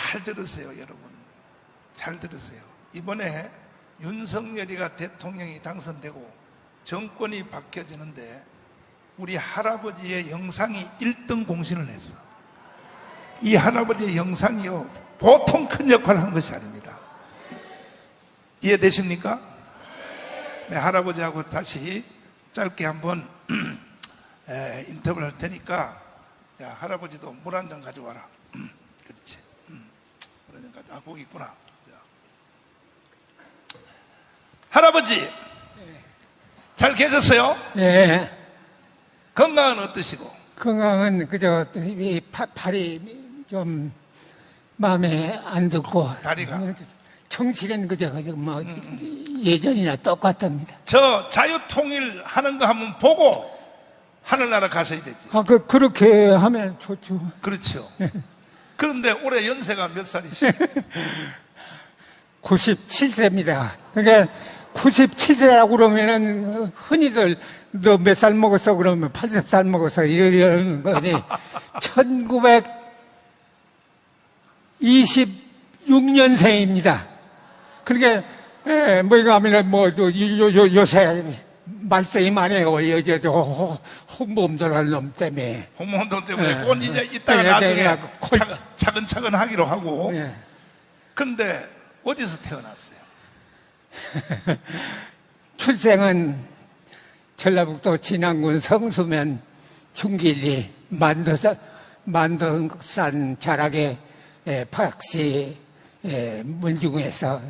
잘 들으세요, 여러분. 잘 들으세요. 이번에 윤석열이가 대통령이 당선되고 정권이 바뀌어지는데 우리 할아버지의 영상이 1등 공신을 했어. 이 할아버지의 영상이요, 보통 큰 역할을 하는 것이 아닙니다. 이해되십니까? 네, 할아버지하고 다시 짧게 한번 인터뷰를 할 테니까, 야, 할아버지도 물 한 잔 가져와라. 그렇지. 물 한 잔 가져와. 아, 거기 있구나. 자. 할아버지, 잘 계셨어요? 예, 건강은 어떠시고? 건강은 그저 이 팔이 좀 마음에 안 들고 다리가? 정치는 그저 뭐 예전이나 똑같답니다. 저 자유통일 하는 거 한번 보고 하늘나라 가셔야 되지. 아, 그렇게 하면 좋죠. 그렇죠. 그런데 올해 연세가 몇 살이시죠? 97세입니다. 그러니까 97세라고 그러면은 흔히들 너 몇 살 먹었어 그러면 80살 먹었어 이러는 거니 1926년생입니다. 그러니까 뭐가 하면 뭐 요새 말썽이 많이 해요. 여자도 홍보음들 할 놈 때문에. 홍보운동 때문에 꼭 이제 이따가 나중에 차근차근 하기로 하고. 예. 근데 어디서 태어났어요? 출생은 전라북도 진안군 성수면 중길리 만덕산 자락의 박씨 문중에서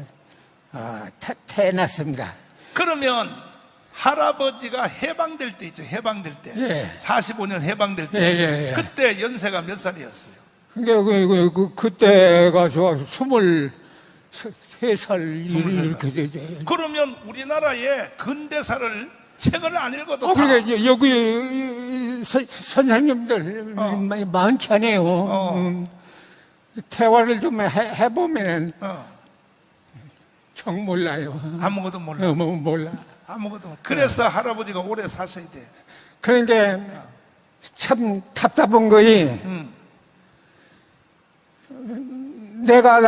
태어났습니다. 그러면 할아버지가 해방될 때 있죠. 해방될 때. 예. 45년 해방될 때. 예. 그때 연세가 몇 살이었어요? 그때가 저 23살 이렇게 되죠. 그러면 우리나라의 근대사를 책을 안 읽어도 다. 그러니까 여기 선생님들 많지 않아요. 대화를 좀 해보면은 정 몰라요. 아무것도 몰라. 몰라. 아무것도 몰라. 그래서 할아버지가 오래 사셔야 돼. 그러니까 참 답답한 거이 내가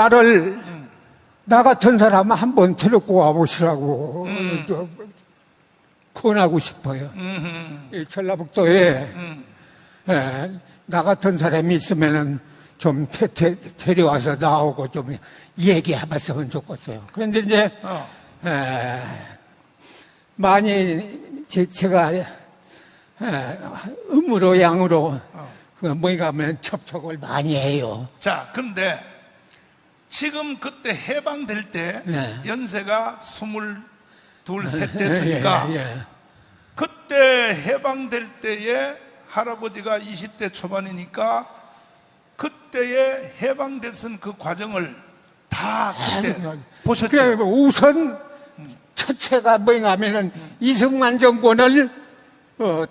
나 같은 사람 한번 데리고 와보시라고 권하고 싶어요. 이 전라북도에 나 같은 사람이 있으면은 좀 데려와서 나오고 좀 얘기해봤으면 좋겠어요. 그런데 이제 많이 제가 음으로 양으로 뭐가 하면 접촉을 많이 해요. 자, 그런데 지금 그때 해방될 때 연세가 22, 셋 됐으니까 그때 해방될 때에 할아버지가 20대 초반이니까 그때에 해방됐은 그 과정을 다 그때 보셨죠? 우선 첫째가 뭐가 하면은 이승만 정권을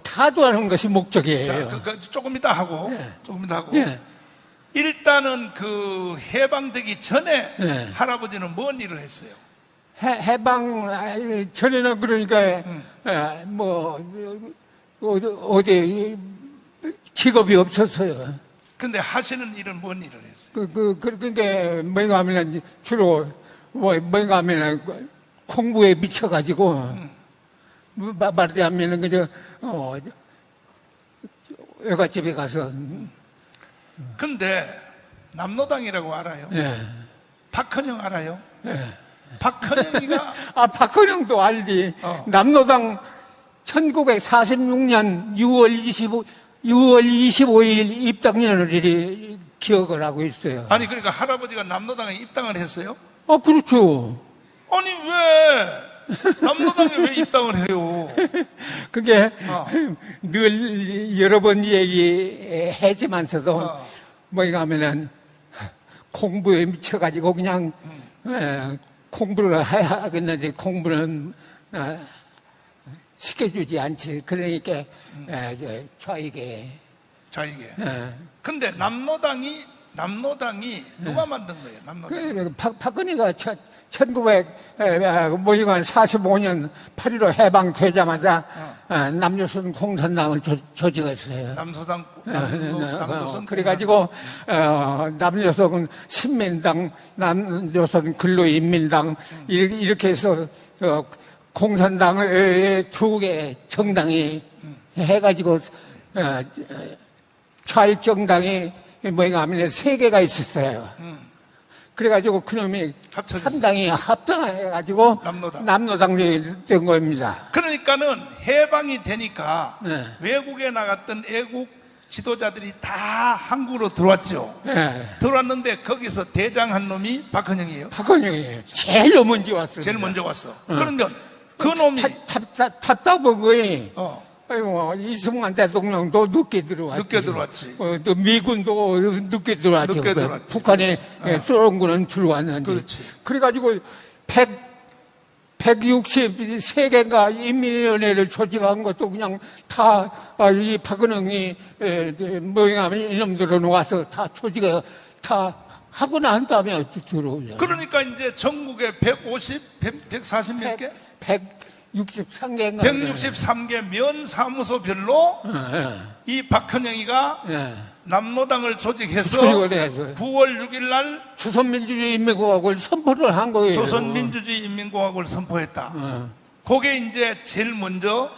타도하는 것이 목적이에요. 자, 조금 이따 하고 조금 이따 하고 일단은 그 해방되기 전에 할아버지는 뭔 일을 했어요? 해방 전에는 그러니까 뭐 어디 직업이 없었어요. 근데 하시는 일은 뭔 일을 했어요? 그러니까 뭐가 하면 주로 뭐가 하면 공부에 미쳐가지고 말하자면은 그저 외갓집에 가서. 근데 남로당이라고 알아요? 예. 박헌영 알아요? 예. 박헌영이가 박헌영도 알지. 남로당 1946년 6월 25일 입당년을 기억을 하고 있어요. 아니 그러니까 할아버지가 남로당에 입당을 했어요? 그렇죠. 아니 왜 남로당에 왜 입당을 해요? 그게 늘 여러 번 얘기했지만서도 뭐가 하면은 공부에 미쳐가지고 그냥 공부를 하겠는데 공부는 시켜주지 않지. 그러니까 좌익에. 근데 남로당이 누가 만든 거예요? 남로당. 박근혜가 뭐이건 한 45년 8.15 해방되자마자 남조선 공산당을 조직했어요. 남조선 그래가지고 남조선 신민당, 남조선 근로인민당 이렇게 해서 공산당의 두 개 정당이 해가지고 좌익 정당이 뭐가 하면 세 개가 있었어요. 그래가지고 그놈이 합쳐졌어요. 3당이 합당해가지고 남노당이 된 겁니다. 그러니까는 해방이 되니까 네. 외국에 나갔던 애국 지도자들이 다 한국으로 들어왔죠. 네. 들어왔는데 거기서 대장한 놈이 박헌영이에요. 박헌영이에요. 제일 먼저 왔어요. 제일 먼저 왔어. 그러면 그 놈이 답답한 거에 어, 이승만 대통령도 늦게 들어왔지. 늦게 들어왔지. 또 미군도 늦게 들어왔죠. 늦게 들어왔지. 북한에 소련군은 들어왔는데. 그렇지. 그래가지고 163개인가 인민위원회를 조직한 것도 그냥 다 이 박은영이 뭐냐면 이놈들은 와서 다 조직해 다 하고 난 다음에 들어오죠. 그러니까 이제 전국에 140 몇 개? 163개인가. 163개 면사무소별로 이 박헌영이가 남노당을 조직해서 조직을 해서 9월 6일 날 조선민주주의인민공화국을 선포를 한 거예요. 조선민주주의인민공화국을 선포했다. 그게 이제 제일 먼저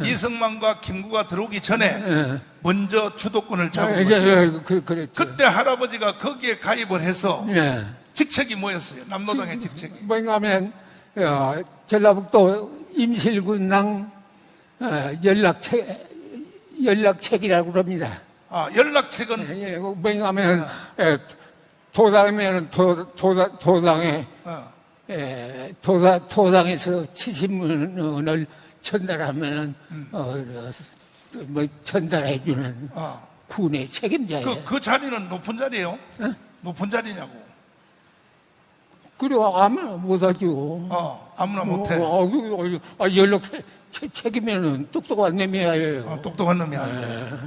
이승만과 김구가 들어오기 전에 먼저 주도권을 잡은 거죠. 그랬죠. 그때 할아버지가 거기에 가입을 해서 예. 직책이 뭐였어요? 남노당의 직책이. 뭔가 하면 전라북도 임실군당 연락책이라고 그럽니다. 아, 연락책은 뭔가 하면 도당이면 도당에 도당에서 치신문을 전달하면 뭐 전달해주는 군의 책임자예요. 그 자리는 높은 자리예요? 높은 자리냐고. 그래 아무나 못하죠. 아무나 못해. 연락 책임에는 똑똑한 놈이에요. 똑똑한 놈이 아니에요.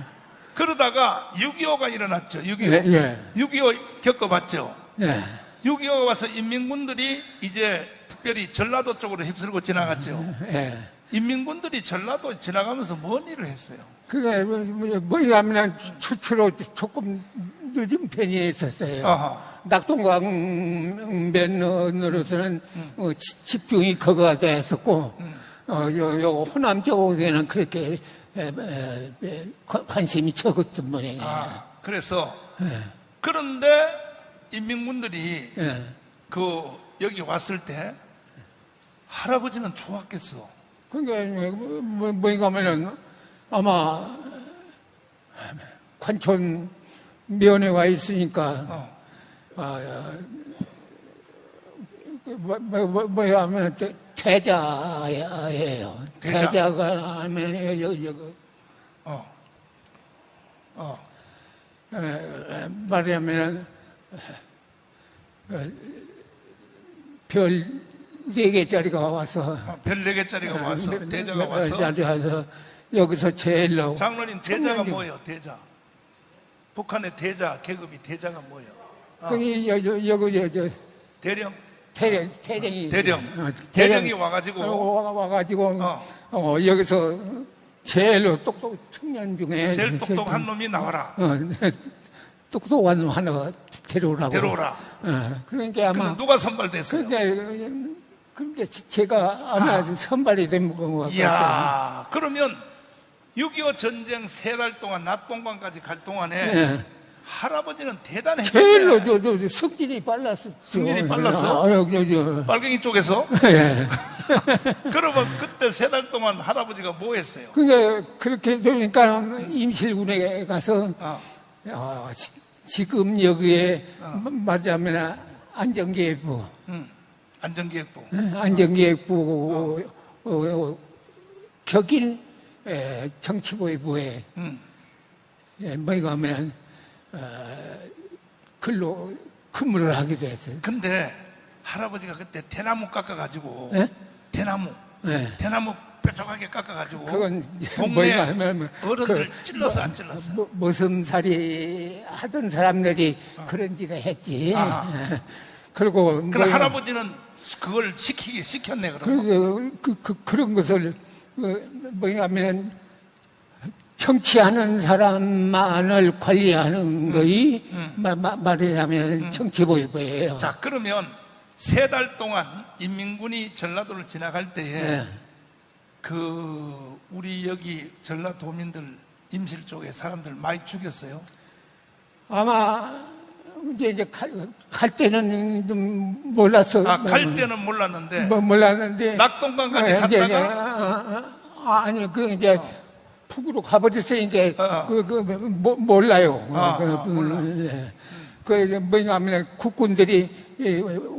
그러다가 6.25가 일어났죠. 6.25. 네. 6.25 겪어봤죠. 네. 6.25가 와서 인민군들이 이제 특별히 전라도 쪽으로 휩쓸고 지나갔죠. 네. 인민군들이 전라도 지나가면서 뭔 일을 했어요? 그게 뭐냐면 추추로 조금 늦은 편이 있었어요. 아하. 낙동강변으로서는 집중이 거기가 됐었고 요 호남 쪽에는 그렇게 관심이 적었던 모양이에요. 그래서 그런데 인민군들이 여기 왔을 때 할아버지는 좋았겠어. 그게 뭐인가 하면은 아마 관촌 면에 와 있으니까 뭐야 하면 태자예요. 태자가 하면 여기 말하자면 별 4개짜리가 와서 별 4개짜리가 와서 대자가 와서 여기서 제일로 장로님 대자가 뭐예요? 대자. 북한의 대자 계급이 대자가 뭐예요? 여기 대령. 대령이 와가지고 여기서 제일로 청년 중에 제일 똑똑한 놈이 나와라. 똑똑한 놈 하나 데려오라. 그러니까 아마 누가 선발됐어요? 그러니까 제가 아마 선발이 된 것 같아요. 이야, 그러면 6.25 전쟁 3달 동안 낮 동강까지 갈 동안에 할아버지는 대단했는데 제일로 성질이 빨랐어. 성질이 빨랐어? 빨갱이 쪽에서? 그러면 그때 3달 동안 할아버지가 뭐 했어요? 그러니까 그렇게 되니까 임실군에 가서 지금 여기에 말하자면 안전기획부 격인 정치보위부에 뭐가 하면 근로 근무를 하게 됐어요. 근데 할아버지가 그때 대나무 깎아가지고 대나무 뾰족하게 깎아가지고 그건 동네 하면 어른들 찔러서 안 찔렀어요? 머슴살이 하던 사람들이 그런 짓을 했지. 그리고 그럼 할아버지는 그걸 시켰네, 그럼. 그런 것을 뭐냐면 정치하는 사람만을 관리하는 거이 말하자면 정치보위부예요. 자, 그러면 3달 동안 인민군이 전라도를 지나갈 때에 네. 우리 여기 전라도민들 임실 쪽에 사람들 많이 죽였어요. 아마 이제 갈 때는 좀 몰랐어. 갈 때는 몰랐는데 몰랐는데 낙동강까지 이제, 갔다가 아니 이제 북으로 가버렸어요. 이제 몰라요. 몰라. 그 뭐냐면 국군들이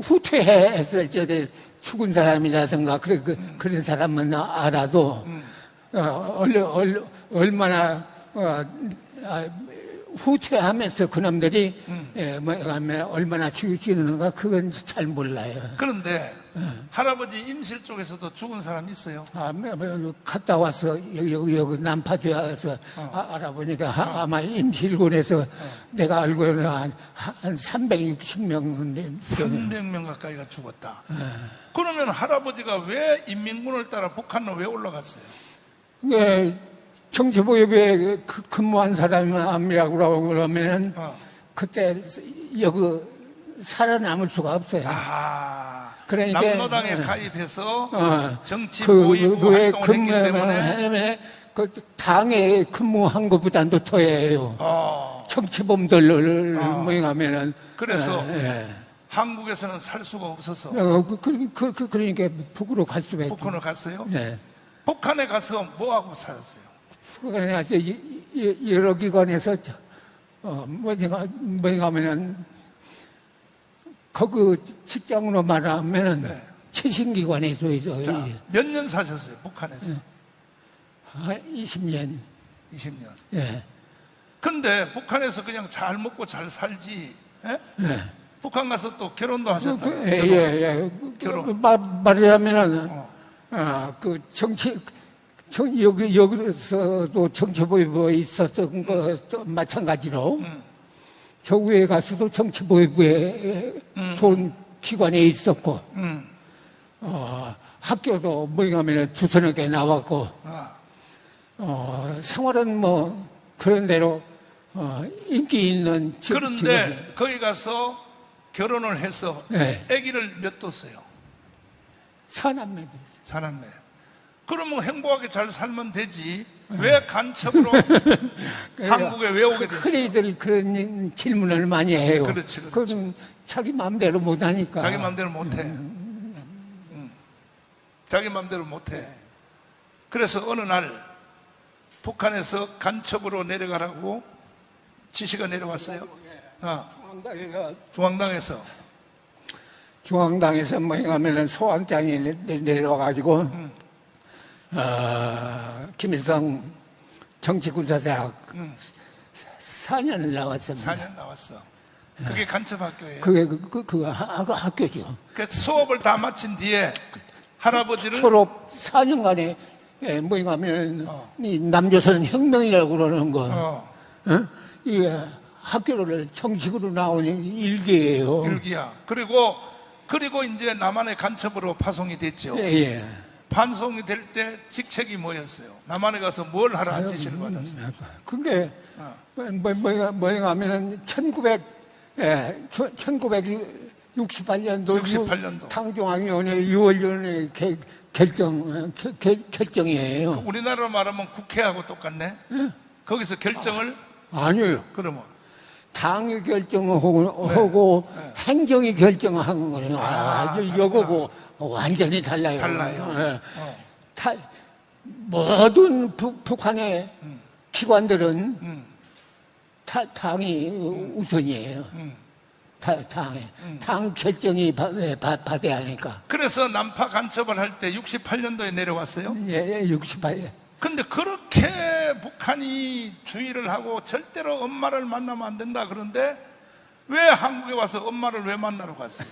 후퇴했을 적에 죽은 사람이라든가 그런 사람은 알아도 얼마나 후퇴하면서 그놈들이 뭐냐면 얼마나 죽이는가 그건 잘 몰라요. 그런데 할아버지 임실 쪽에서도 죽은 사람이 있어요. 갔다 와서 여기 남파주에 와서 알아보니까 아마 임실군에서 내가 알고는 한 360명 300명 가까이가 죽었다. 그러면 할아버지가 왜 인민군을 따라 북한으로 왜 올라갔어요? 정치보위부에 근무한 사람이라고 그러면 그때 여기 살아남을 수가 없어요. 그러니까 남로당에 가입해서 정치보위부 활동을 했기 때문에 그 당에 근무한 것보다도 더해요. 정치범들을 모임하면은 그래서 한국에서는 살 수가 없어서 그러니까 북으로 갈 수가 있죠. 북한으로 갔어요? 네. 북한에 가서 뭐하고 살았어요? 북한에 가서 여러 기관에서 뭐냐면은 거기 직장으로 말하면은 최신기관에서 있어요. 자, 몇 년 사셨어요? 북한에서? 한 20년. 20년. 예. 근데 북한에서 그냥 잘 먹고 잘 살지. 예? 북한 가서 또 결혼도 하셨다고요? 예. 결혼. 말하자면은 여기서도 정치보위부에 있었던 것도 마찬가지로 저 위에 가서도 정치보위부에 좋은 기관에 있었고 학교도 뭐냐면 두서너 개 나왔고 생활은 뭐 그런 대로 인기 있는 그런데 거기 가서 결혼을 해서 아기를 몇 뒀어요? 사남매. 그러면 행복하게 잘 살면 되지. 왜 간첩으로 한국에 왜 오게 됐어요? 크리들 그런 질문을 많이 해요. 그렇지. 그건 자기 마음대로 못 하니까. 자기 마음대로 못 해. 자기 마음대로 못 해. 그래서 어느 날 북한에서 간첩으로 내려가라고 지시가 내려왔어요. 중앙당에서 뭐냐면은 소환장이 내려와가지고 김일성 정치군사대학 4년을 나왔습니다. 4년 나왔어. 그게 간첩 학교예요. 그게 학교죠. 그 수업을 다 마친 뒤에 할아버지를 졸업 4년간에 뭐냐면 이 남조선 혁명이라고 그러는 거. 이 학교를 정식으로 나오는 일기예요. 일기야. 그리고 이제 남한의 간첩으로 파송이 됐죠. 예. 파송이 될 때 직책이 뭐였어요? 남한에 가서 뭘 하라 지시를 받았어요? 그게 뭐냐면은 1968년도 당중앙위원회 6월위원회 결정이에요. 우리나라로 말하면 국회하고 똑같네? 거기서 결정을? 아니에요. 그러면? 당이 결정하고 행정이 결정한 거예요. 이거고 완전히 달라요. 모든 북한의 기관들은 당이 우선이에요. 당 결정이 받아야 하니까. 그래서 남파 간첩을 할 때 68년도에 내려왔어요? 예, 68년. 근데 그렇게 북한이 주의를 하고 절대로 엄마를 만나면 안 된다 그런데 왜 한국에 와서 엄마를 왜 만나러 갔어요?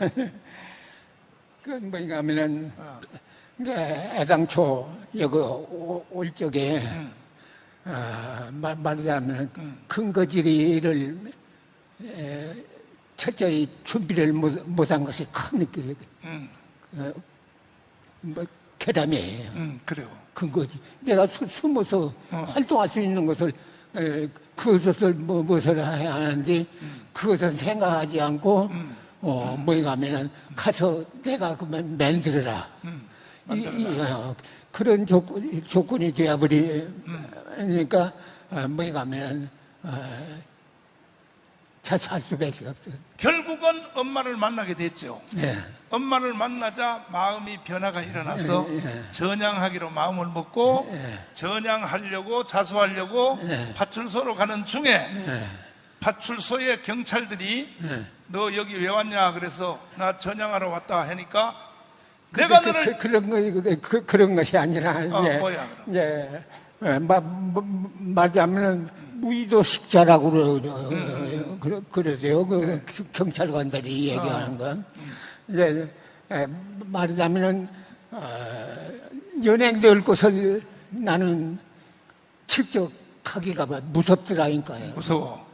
그건 뭐냐 하면은 애당초 여기 올 적에 말하자면 근거지리를 철저히 준비를 못한 것이 큰 괴담이에요. 그래요. 근거지. 내가 숨어서 활동할 수 있는 것을 그것을 무엇을 해야 하는데 그것을 생각하지 않고 뭐가 하면은 가서 내가 그만 만들어라. 그런 조건이 되어버리니까 뭐가 하면은 자살 수밖에 없어요. 결국은 엄마를 만나게 됐죠. 예. 엄마를 만나자 마음이 변화가 일어나서 전향하기로 마음을 먹고 전향하려고 자수하려고 파출소로 가는 중에 파출소의 경찰들이 너 여기 왜 왔냐 그래서 나 전향하러 왔다 하니까 내가 너를 그런 것이 아니라 뭐야, 이제 말하자면은 무의도식자라고 그러세요. 경찰관들이 얘기하는 건. 이제 말하자면은 연행될 것을 나는 직접 하기가 무섭더라니까요. 무서워.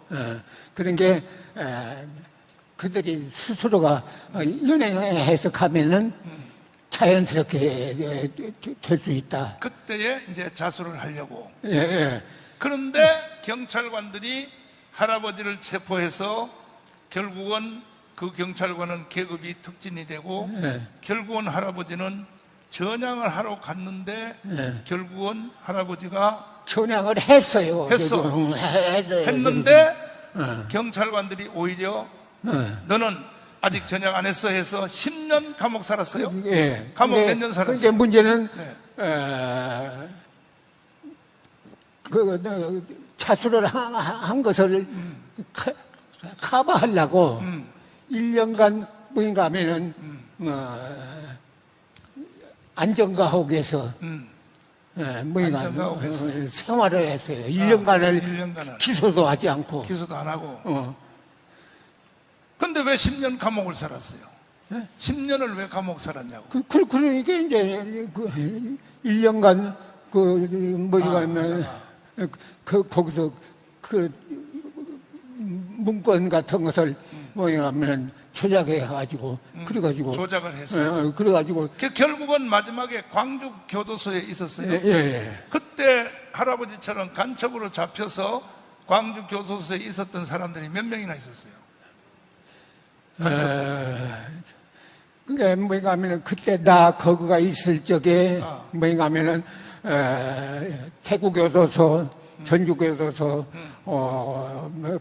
그런 게 그들이 스스로가 연행해서 가면은 자연스럽게 될 수 있다. 그때에 이제 자수를 하려고. 예. 그런데 경찰관들이 할아버지를 체포해서 결국은 그 경찰관은 계급이 특진이 되고 결국은 할아버지는 전향을 하러 갔는데 결국은 할아버지가 전향을 했어요. 했는데 경찰관들이 오히려 너는 아직 전향 안 했어 해서 10년 감옥 살았어요. 감옥 몇 년 살았어요. 근데 문제는 자수를 한 것을 커버하려고 1년간 뭐인가 하면은 안전가옥에서 뭐인가 생활을 했어요. 1년간을 기소도 하지 않고. 기소도 안 하고. 근데 왜 10년 감옥을 살았어요? 10년을 왜 감옥 살았냐고. 그러니까 이제 1년간 뭐인가 하면 거기서 문건 같은 것을 뭐인가 하면 조작해가지고 그래가지고 조작을 했어요. 그래가지고 결국은 마지막에 광주 교도소에 있었어요. 그때 할아버지처럼 간첩으로 잡혀서 광주 교도소에 있었던 사람들이 몇 명이나 있었어요. 그게 뭐인가 하면은 그때 나 거기가 있을 적에 뭐인가 하면은 태국교도소, 전주교도소,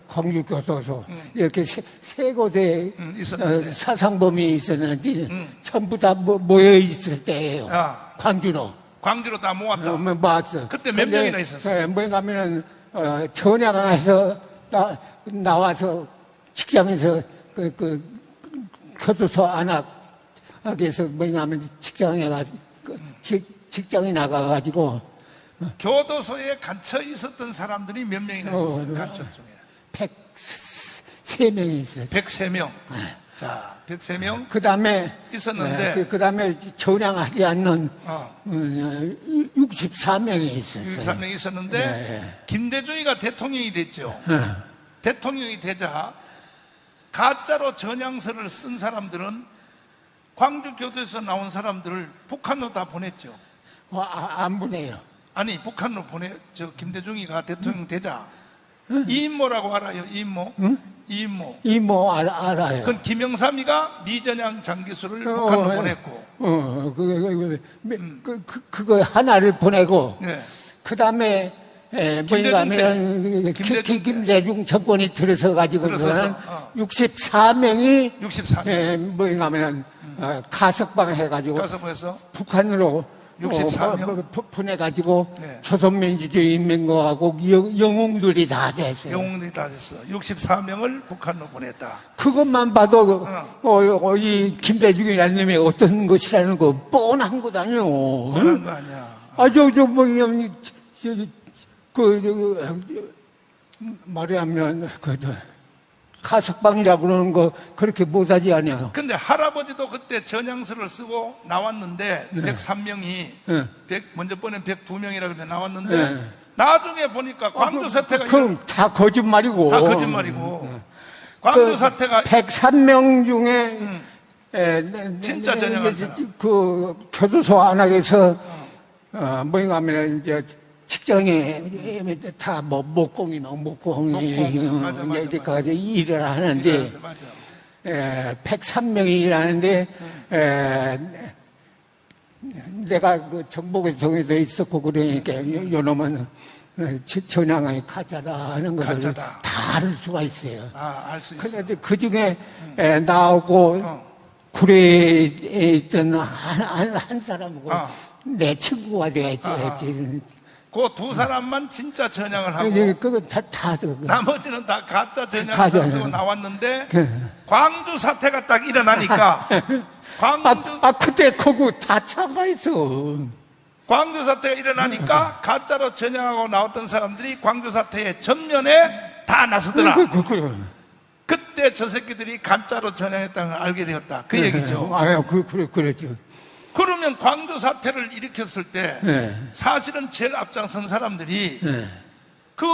광주교도소 이렇게 세 곳에 사상범이 있었는데 전부 다 모여 있을 때예요. 광주로 다 모았다. 모았어. 그때 몇 명이나 있었어요? 뭐인가 하면은 전향해서 나와서 직장에서 교도소 안학에서 뭐인가 하면 직장에 나가가지고 교도소에 갇혀 있었던 사람들이 몇 명이나 있었어요? 간첩 중에 103명이 있었어요. 103명. 자, 103명. 그 다음에 있었는데 그 다음에 전향하지 않는 64명이 있었어요. 64명이 있었는데 김대중이가 대통령이 됐죠. 대통령이 되자 가짜로 전향서를 쓴 사람들은 광주 교도에서 나온 사람들을 북한으로 다 보냈죠. 안 보내요. 아니 북한으로 김대중이가 대통령 되자 이인모라고 알아요? 이인모? 이인모 알아요. 그건 김영삼이가 미전향 장기수를 북한으로 보냈고 그거 하나를 보내고 그 다음에 김대중 정권이 들어서 가지고는 64명이 뭐인가 하면 가석방 해가지고 북한으로 64명 보내가지고 조선민주주의 인민공화국 영웅들이 다 됐어요. 영웅들이 다 됐어. 64명을 북한으로 보냈다. 그것만 봐도 이 김대중이라는 놈이 어떤 것이라는 거 뻔한 것 아니요. 뻔한 거 아니야. 말하면 가석방이라고 그러는 거 그렇게 못하지 않아요. 근데 할아버지도 그때 전향서를 쓰고 나왔는데 103명이 먼저 번엔 102명이라 그런데 나왔는데 나중에 보니까 광주 사태가 그럼 다 거짓말이고. 광주 사태가 103명 중에 진짜 전형한 사람. 그 교도소 안에서 뭐인가 하면 이제 직장에 다 뭐 목공이 맞아, 맞아, 이제 맞아. 가서 일을 하는데 맞아. 103명이 일하는데 내가 그 정복에도 있었고 그러니까 요놈은 전향이 가짜다 하는 것을 가짜다. 다 알 수가 있어요. 알 수 있어. 그런데 그 중에 나하고 구례에 있던 한 사람하고 내 친구가 돼야지. 그 두 사람만 진짜 전향을 하고 그거 다 나머지는 다 가짜 전향을 가짜. 가지고 나왔는데 광주 사태가 딱 일어나니까 광주 그때 거기 다 참가했어. 광주 사태가 일어나니까 가짜로 전향하고 나왔던 사람들이 광주 사태의 전면에 다 나서더라. 그때 저 새끼들이 가짜로 전향했다는 걸 알게 되었다. 그 얘기죠. 그렇죠. 그러면 광주 사태를 일으켰을 때 사실은 제일 앞장선 사람들이 그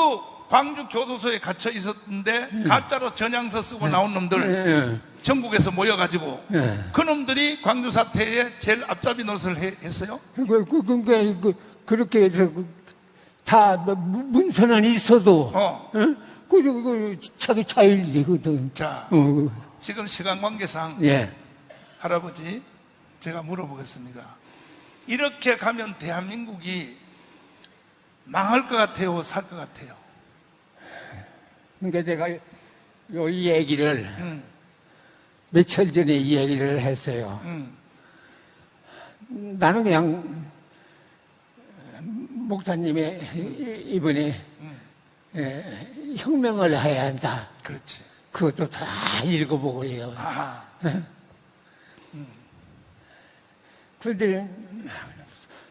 광주 교도소에 gat혀 있었는데 가짜로 전향서 쓰고 나온 놈들 전국에서 모여가지고 그 놈들이 광주 사태에 제일 앞잡이 노릇을 했어요. 그렇게 해서 다 문서는 있어도 자기 자율이거든. 자, 지금 시간 관계상 할아버지 제가 물어보겠습니다. 이렇게 가면 대한민국이 망할 것 같아요? 살 것 같아요? 그러니까 내가 이 얘기를 며칠 전에 이 얘기를 했어요. 나는 그냥 목사님의 이번에 혁명을 해야 한다. 그렇지. 그것도 다 읽어보고 해요. 그런데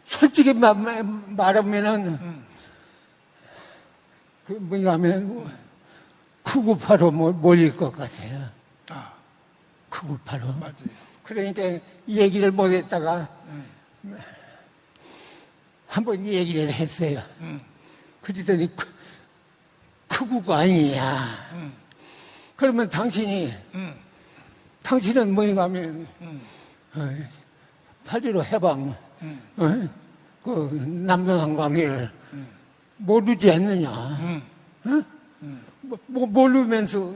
솔직히 말하면은 그 뭐냐 하면 크구파로 몰릴 것 같아요. 크구파로. 맞아요. 그러니까 이 얘기를 못했다가 한번 이 얘기를 했어요. 그러더니 크구가 아니냐. 그러면 당신은 뭐인가 하면 8.15 해방, 그 남조선 관계를 모르지 않느냐. 모르면서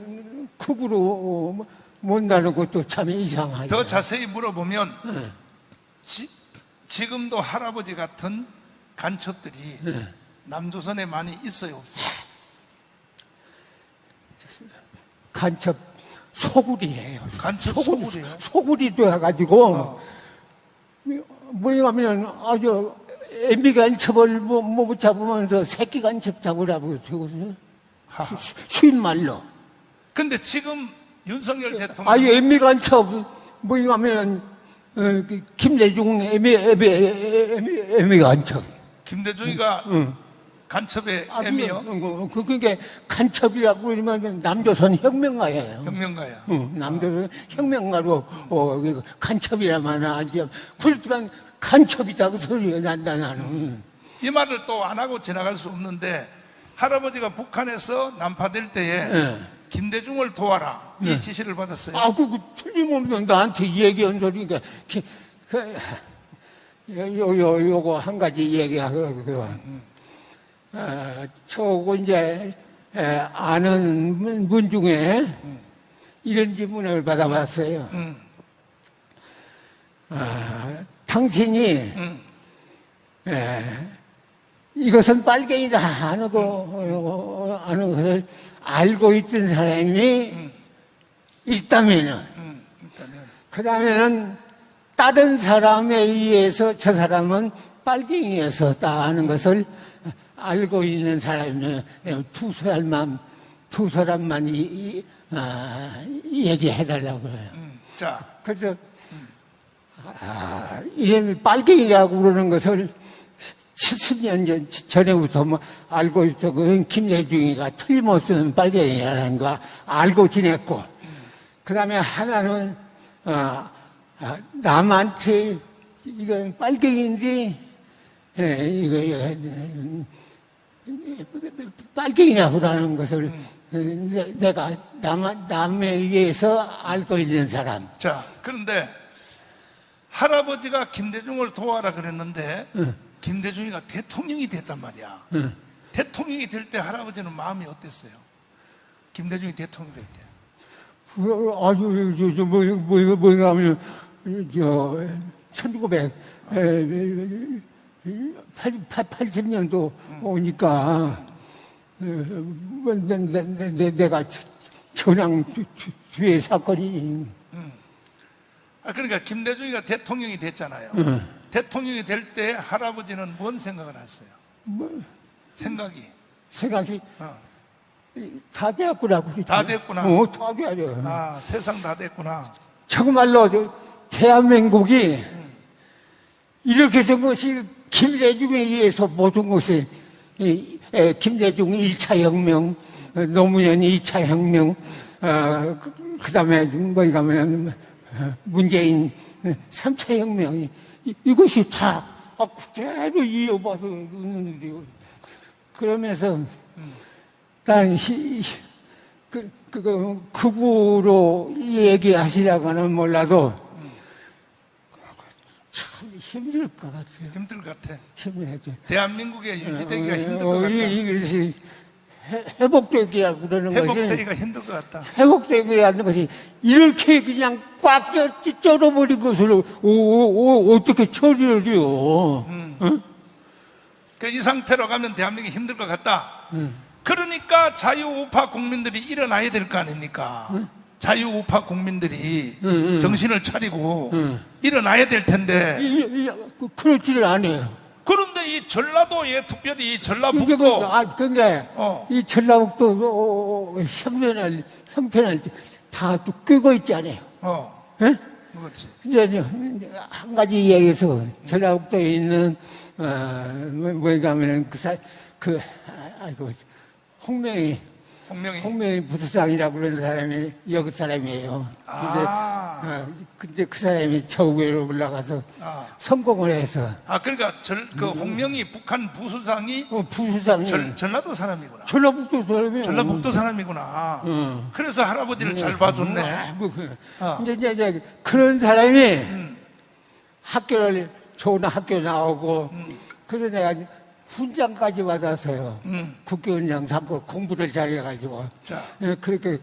크구로 못나는 것도 참 이상하죠. 더 자세히 물어보면 지금도 할아버지 같은 간첩들이 남조선에 많이 있어요, 없어요? 간첩 소굴이에요. 간첩 소굴이에요? 소굴이 돼가지고 뭐냐면 아주 애미 간첩을 못 잡으면서 새끼 간첩 잡으라고 그러거든요. 쉬운 말로. 근데 지금 윤석열 대통령 애미 간첩 뭐냐면 김대중 애미 간첩. 김대중이가 간첩의 애미요? 그게 간첩이라고 그러면 남조선 혁명가예요. 혁명가야. 남조선 혁명가로 간첩이라만 하지. 그렇지만 간첩이다 그 소리가 난다 나는. 이 말을 또 안 하고 지나갈 수 없는데 할아버지가 북한에서 난파될 때에 김대중을 도와라 이 지시를 받았어요. 그거 틀림없는 나한테 얘기한 소리니까 요거 한 가지 얘기하고 저거 이제 아는 분 중에 이런 질문을 받아봤어요. 당신이 이것은 빨갱이다 하는 것을 알고 있던 사람이 있다면은 그 다음에는 다른 사람에 의해서 저 사람은 빨갱이였었다 하는 것을 알고 있는 사람이 두 사람만 얘기해달라고 해요. 자, 그래서 이름이 빨갱이라고 그러는 것을 70년 전에부터 알고 있어. 그 김대중이가 틀림없는 빨갱이라는 거 알고 지냈고, 그 다음에 하나는 남한테 이건 빨갱이인데 이거 빨갱이라고 하는 것을 내가 남에 의해서 알고 있는 사람. 자, 그런데 할아버지가 김대중을 도와라 그랬는데 김대중이가 대통령이 됐단 말이야. 대통령이 될 때 할아버지는 마음이 어땠어요? 김대중이 대통령이 될 때. 아주, 뭐가 하면, 1980년도 오니까, 내가 전황 뒤에 사건이. 그러니까 김대중이가 대통령이 됐잖아요. 대통령이 될 때 할아버지는 뭔 생각을 하셨어요? 생각이. 다 됐구나. 다 됐구나. 다 돼야. 아, 세상 다 됐구나. 정말로 대한민국이 이렇게 된 것이 김대중에 의해서 모든 것이 김대중 1차 혁명, 노무현 2차 혁명, 그 다음에 뭐냐면 문재인 3차 혁명, 이것이 다 그대로 이어봐서 있는데요. 그러면서 난 극우로 얘기하시려고는 몰라도 참 힘들 것 같아요. 힘들 것 같아. 힘들죠. 대한민국에 유지되기가 힘들 것 같다. 이것이 회복되기라고 그러는 것이 회복되기가 힘들 것 같다. 회복되기라는 것이 이렇게 그냥 꽉 쩔어버린 것을 어떻게 처리를 해요? 이 상태로 가면 대한민국이 힘들 것 같다. 그러니까 자유우파 국민들이 일어나야 될 거 아닙니까? 자유우파 국민들이 정신을 차리고 일어나야 될 텐데. 그렇지를 않아요. 그런데 이 전라도에 특별히 전라북도. 근데 이 전라북도 형편을 다 끄고 있잖아요. 그렇지. 이제 한 가지 이야기해서 전라북도에 있는 뭐가 하면은 홍명희 부수장이라고 그러는 사람이 여기 사람이에요. 근데 그 사람이 저우회로 올라가서 성공을 해서. 그러니까 홍명희 북한 부수장이 부수장이 전라도 사람이구나. 전라북도 사람이에요. 전라북도 사람이구나. 그래서 할아버지를 잘 봐줬네. 이제 그런 사람이 좋은 학교 나오고 그래서 내가 훈장까지 받았어요. 국회의원장 삼고 공부를 잘해가지고. 그렇게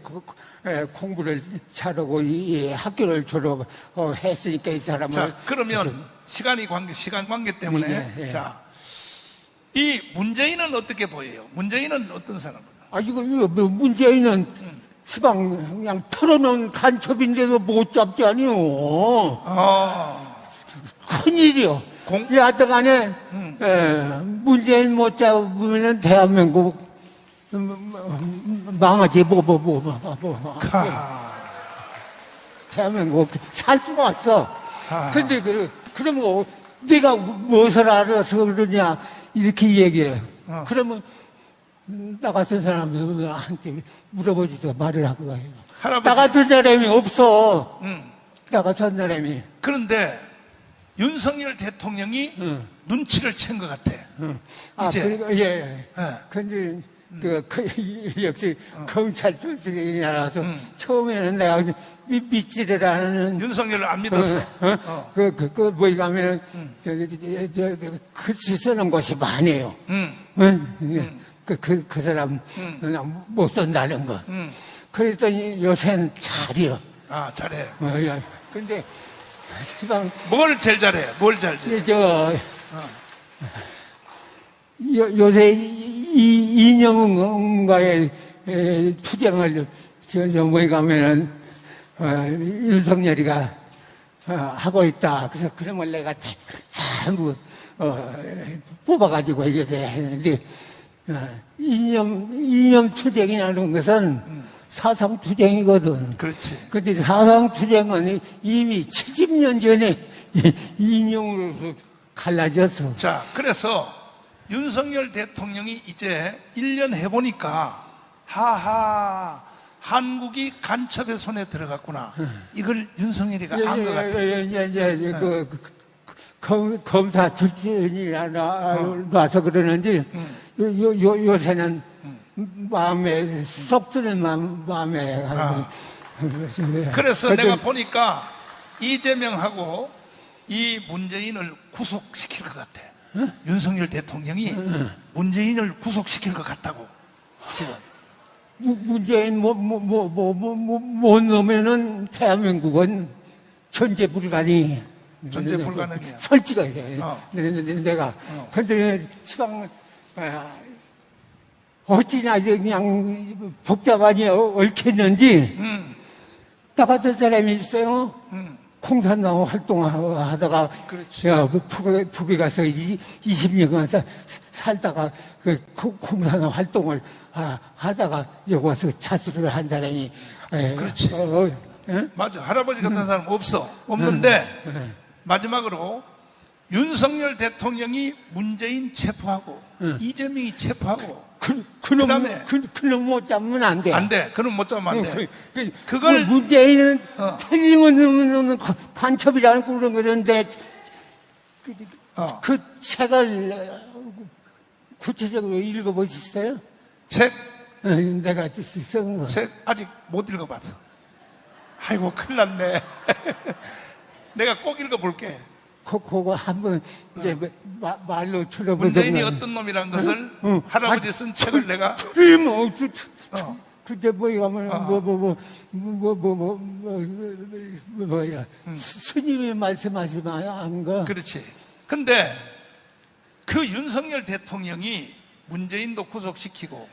공부를 잘하고 이 학교를 졸업했으니까 이 사람은. 자, 그러면 시간 관계 때문에. 자, 이 문재인은 어떻게 보여요? 문재인은 어떤 사람이에요? 이거 문재인은 시방 그냥 털어놓은 간첩인데도 못 잡지 아니요. 큰일이요. 여하튼간에 문재인 못 잡으면 대한민국 망하지 대한민국 살 수가 없어. 근데 그러면 내가 무엇을 알아서 그러냐 이렇게 얘기해요. 그러면 나 같은 사람한테 물어보지도 말을 하고 가요. 나 같은 사람이 없어. 나 같은 사람이. 그런데 윤석열 대통령이 눈치를 챈 것 같아. 이제. 근데 역시 검찰 출신이라서 처음에는 내가 믿지를 않는 윤석열을 안 믿었어. 뭐이가 하면은 글씨 쓰는 곳이 많아요. 그 사람 그냥 못 쓴다는 거. 그랬더니 요새는 잘해요. 잘해. 근데 뭘 제일 잘해? 뭘 잘 잘해? 요새 이념과의 투쟁을 뭐이가 하면은 윤석열이가 하고 있다. 그래서 그러면 내가 전부 뽑아가지고 이게 했는데 이념 투쟁이라는 것은 사상 투쟁이거든. 그렇지. 근데 사상 투쟁은 이미 70년 전에 이념으로서 갈라졌어. 자, 그래서 윤석열 대통령이 이제 1년 해보니까 한국이 간첩의 손에 들어갔구나. 이걸 윤석열이가 안 것 같아. 검사 출신이 나서 그러는지 요새는 마음에 쏙 드는 마음에 그래서 내가 보니까 이재명하고 이 문재인을 구속시킬 것 같아. 윤석열 대통령이 문재인을 구속시킬 것 같다고 지금. 문재인 못 넣으면은 대한민국은 존재 불가능이야. 솔직하게 내가 근데 지방 어찌나 그냥 복잡하니 얽혔는지 나 같은 사람이 있어요. 공산당 활동하다가 북에 가서 20년간 살다가 그 공산당 활동을 하다가 여기 와서 자수를 한 사람이 그렇지. 맞아. 할아버지 같은 사람 없는데 마지막으로 윤석열 대통령이 문재인 체포하고 이재명이 체포하고 그다음에 그놈 못 잡으면 안 돼. 안 돼. 그럼 못 잡으면 안 돼. 그걸 문재인은 틀림없는 간첩이라는 그런 거던데 그 책을 구체적으로 읽어보셨어요? 책? 내가 쓴 거. 책 아직 못 읽어봤어. 아이고 큰일 났네. 내가 꼭 읽어볼게. 그거 한번 이제 말로 들어보던 문재인이 어떤 놈이라는 것을 할아버지 쓴 책을 내가 그때 뭐야 스님이 말씀하신 거. 그렇지. 근데 그 윤석열 대통령이 문재인도 구속시키고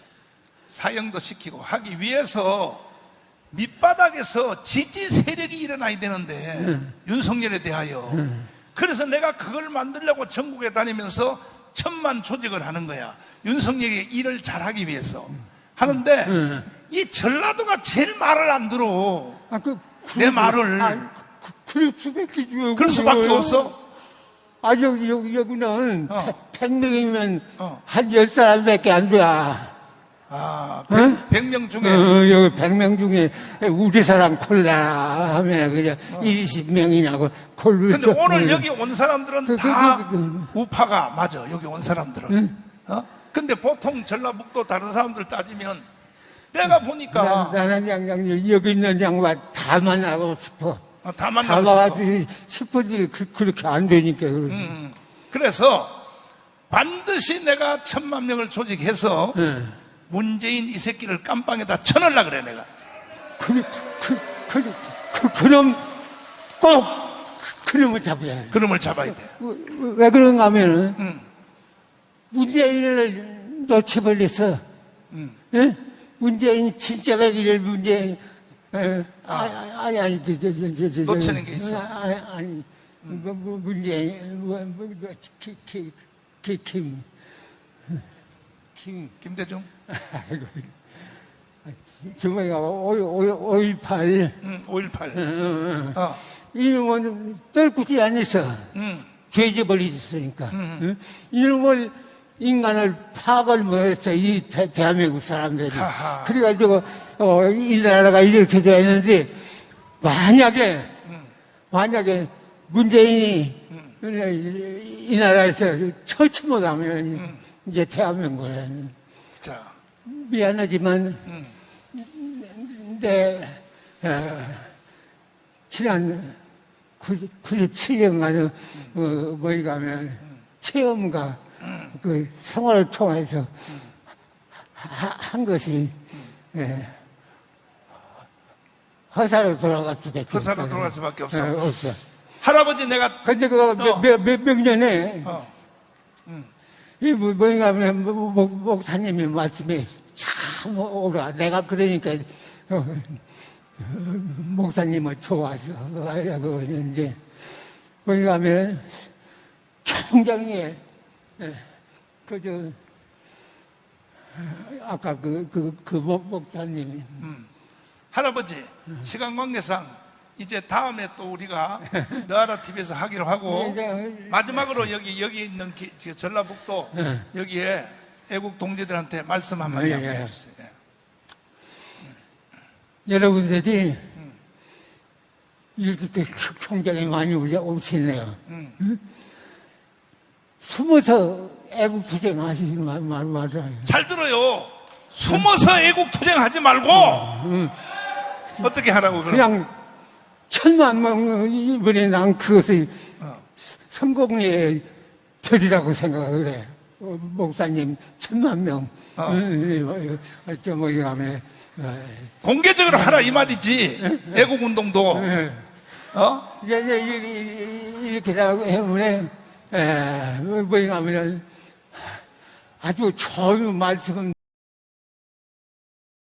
사형도 시키고 하기 위해서 밑바닥에서 지지 세력이 일어나야 되는데 윤석열에 대하여 그래서 내가 그걸 만들려고 전국에 다니면서 천만 조직을 하는 거야. 윤석열이 일을 잘하기 위해서 하는데 이 전라도가 제일 말을 안 들어. 내 말을. 그럴 수밖에 없어. 여기는 100명이면 한 10사람밖에 안 돼. 100명 중에. 여기 100명 중에 우리 사람 콜라 하면 그냥 20명이냐고 콜라. 근데 오늘 여기 온 사람들은 다 우파가 맞아. 여기 온 사람들은. 근데 보통 전라북도 다른 사람들 따지면 내가 보니까. 나는 여기 있는 양반 다 만나고 싶어. 다 만나고 싶은데 그렇게 안 되니까. 그래서 반드시 내가 1000만 명을 조직해서 문재인 이 새끼를 깜빵에다 쳐넣으려고 그래 내가. 그럼 꼭 그놈을 잡아야 돼. 그놈을 잡아야 돼. 왜 그런가 하면은 문재인을 놓쳐버려서 문재인 진짜 백일을 문재인 놓치는 게 있어. 문재인 김대중. 아이고 정말가 5.18 5.18 이놈은 떨구지 않아서 죄져버리셨으니까 이놈을 인간을 파악을 못했어 이 대한민국 사람들이. 그래가지고 이 나라가 이렇게 되었는데 만약에 문재인이 이 나라에서 처치 못하면 이제 대한민국은 미안하지만 내 지난 97년간은 뭐이가 하면 체험과 그 생활을 통해서 한 것이 허사로 돌아갈 수밖에 없어. 할아버지 내가 근데 몇 년에 이 뭐인가 하면 목사님이 말씀이 참 오라. 내가 그러니까 목사님을 좋아서 그러는데 뭐인가 하면 굉장히 아까 목사님이 할아버지 시간 관계상 이제 다음에 또 우리가 너하라 TV에서 하기로 하고 마지막으로 여기 있는 전라북도 여기에 애국 동지들한테 말씀 한마디 해주세요. 여러분들이 이렇게 굉장히 많이 오시네요. 숨어서 애국 투쟁 하시는 말을 잘 들어요. 숨어서 애국 투쟁하지 말고 어떻게 하라고 그럼? 그냥 1,000만 이번에 난 그것을 성공의 별이라고 생각을 해. 목사님 1,000만 명. 뭐 이거하면 공개적으로 하라 이 말이지. 애국 운동도. 이렇게 하면 뭐 이거하면 아주 좋은 말씀